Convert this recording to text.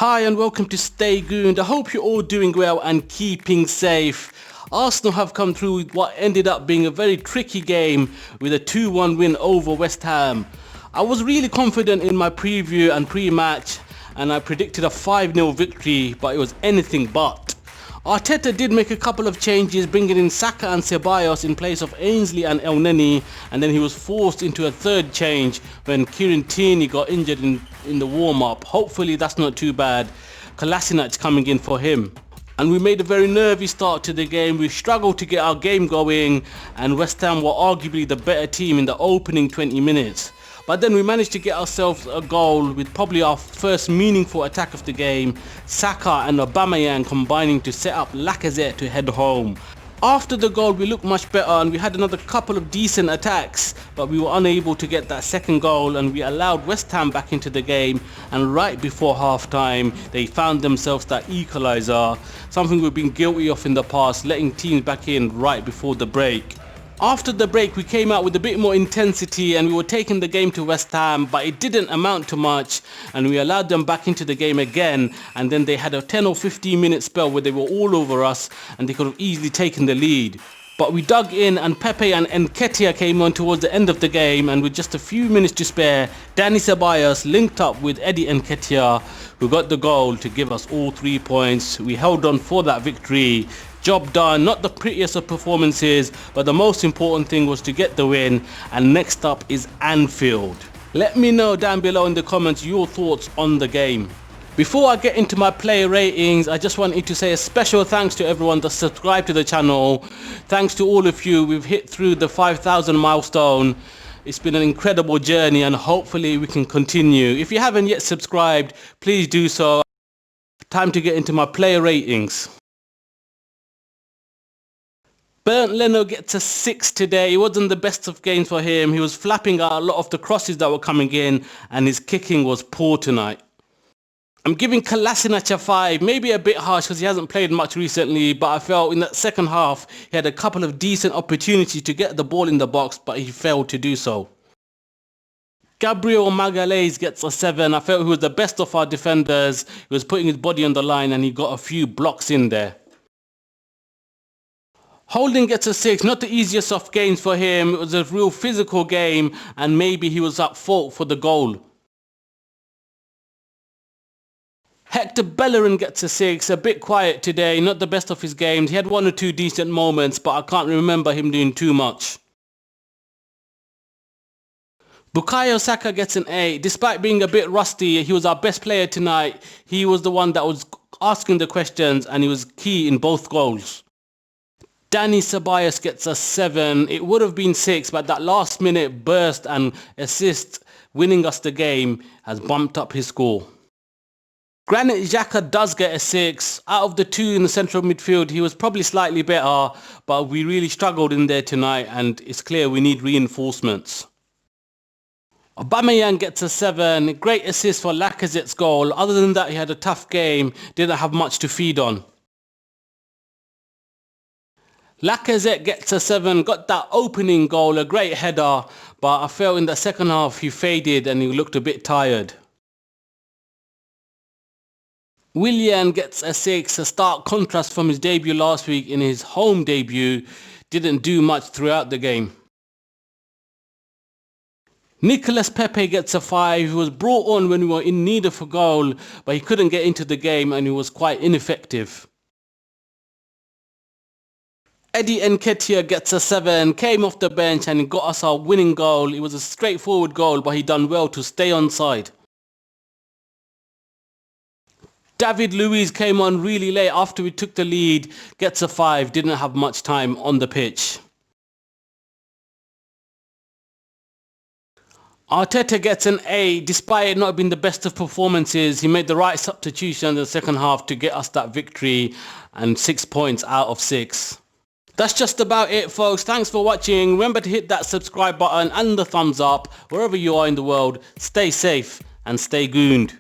Hi and welcome to Stay Gooned. I hope you're all doing well and keeping safe. Arsenal have come through with what ended up being a very tricky game with a 2-1 win over West Ham. I was really confident in my preview and pre-match and I predicted a 5-0 victory, but it was anything but. Arteta did make a couple of changes, bringing in Saka and Ceballos in place of Ainsley and Elneny, and then he was forced into a third change when Kieran Tierney got injured in the warm-up. Hopefully that's not too bad. Kolasinac coming in for him. And we made a very nervy start to the game. We struggled to get our game going and West Ham were arguably the better team in the opening 20 minutes. But then we managed to get ourselves a goal with probably our first meaningful attack of the game. Saka and Aubameyang combining to set up Lacazette to head home. After the goal we looked much better and we had another couple of decent attacks, but we were unable to get that second goal and we allowed West Ham back into the game, and right before half time they found themselves that equaliser, something we've been guilty of in the past, letting teams back in right before the break. After the break we came out with a bit more intensity and we were taking the game to West Ham, but it didn't amount to much and we allowed them back into the game again, and then they had a 10 or 15 minute spell where they were all over us and they could have easily taken the lead. But we dug in and Pepe and Nketiah came on towards the end of the game, and with just a few minutes to spare, Dani Ceballos linked up with Eddie Nketiah, who got the goal to give us all 3 points. We held on for that victory. Job done, not the prettiest of performances, but the most important thing was to get the win, and next up is Anfield. Let me know down below in the comments your thoughts on the game. Before I get into my player ratings, I just wanted to say a special thanks to everyone that subscribed to the channel. Thanks to all of you, we've hit through the 5,000 milestone. It's been an incredible journey and hopefully we can continue. If you haven't yet subscribed, please do so. Time to get into my player ratings. Bernd Leno gets a 6 today. It wasn't the best of games for him. He was flapping out a lot of the crosses that were coming in and his kicking was poor tonight. I'm giving Kolasinac a 5, maybe a bit harsh because he hasn't played much recently, but I felt in that second half he had a couple of decent opportunities to get the ball in the box, but he failed to do so. Gabriel Magalhaes gets a 7. I felt he was the best of our defenders. He was putting his body on the line and he got a few blocks in there. Holding gets a 6, not the easiest of games for him. It was a real physical game and maybe he was at fault for the goal. Hector Bellerin gets a 6, a bit quiet today, not the best of his games. He had 1 or 2 decent moments, but I can't remember him doing too much. Bukayo Saka gets an 8. Despite being a bit rusty, he was our best player tonight. He was the one that was asking the questions and he was key in both goals. Dani Ceballos gets a 7. It would have been 6, but that last minute burst and assist winning us the game has bumped up his score. Granit Xhaka does get a 6. Out of the 2 in the central midfield, he was probably slightly better, but we really struggled in there tonight and it's clear we need reinforcements. Aubameyang gets a 7. Great assist for Lacazette's goal. Other than that, he had a tough game, didn't have much to feed on. Lacazette gets a 7, got that opening goal, a great header, but I felt in the second half he faded and he looked a bit tired. Willian gets a 6, a stark contrast from his debut last week. In his home debut, didn't do much throughout the game. Nicolas Pepe gets a 5, he was brought on when we were in need of a goal, but he couldn't get into the game and he was quite ineffective. Eddie Nketiah gets a 7, came off the bench and got us our winning goal. It was a straightforward goal, but he done well to stay on side. David Luiz came on really late after we took the lead, gets a 5, didn't have much time on the pitch. Arteta gets an 8, despite it not being the best of performances. He made the right substitution in the second half to get us that victory and 6 points out of 6. That's just about it, folks. Thanks for watching. Remember to hit that subscribe button and the thumbs up. Wherever you are in the world, stay safe and stay gooned.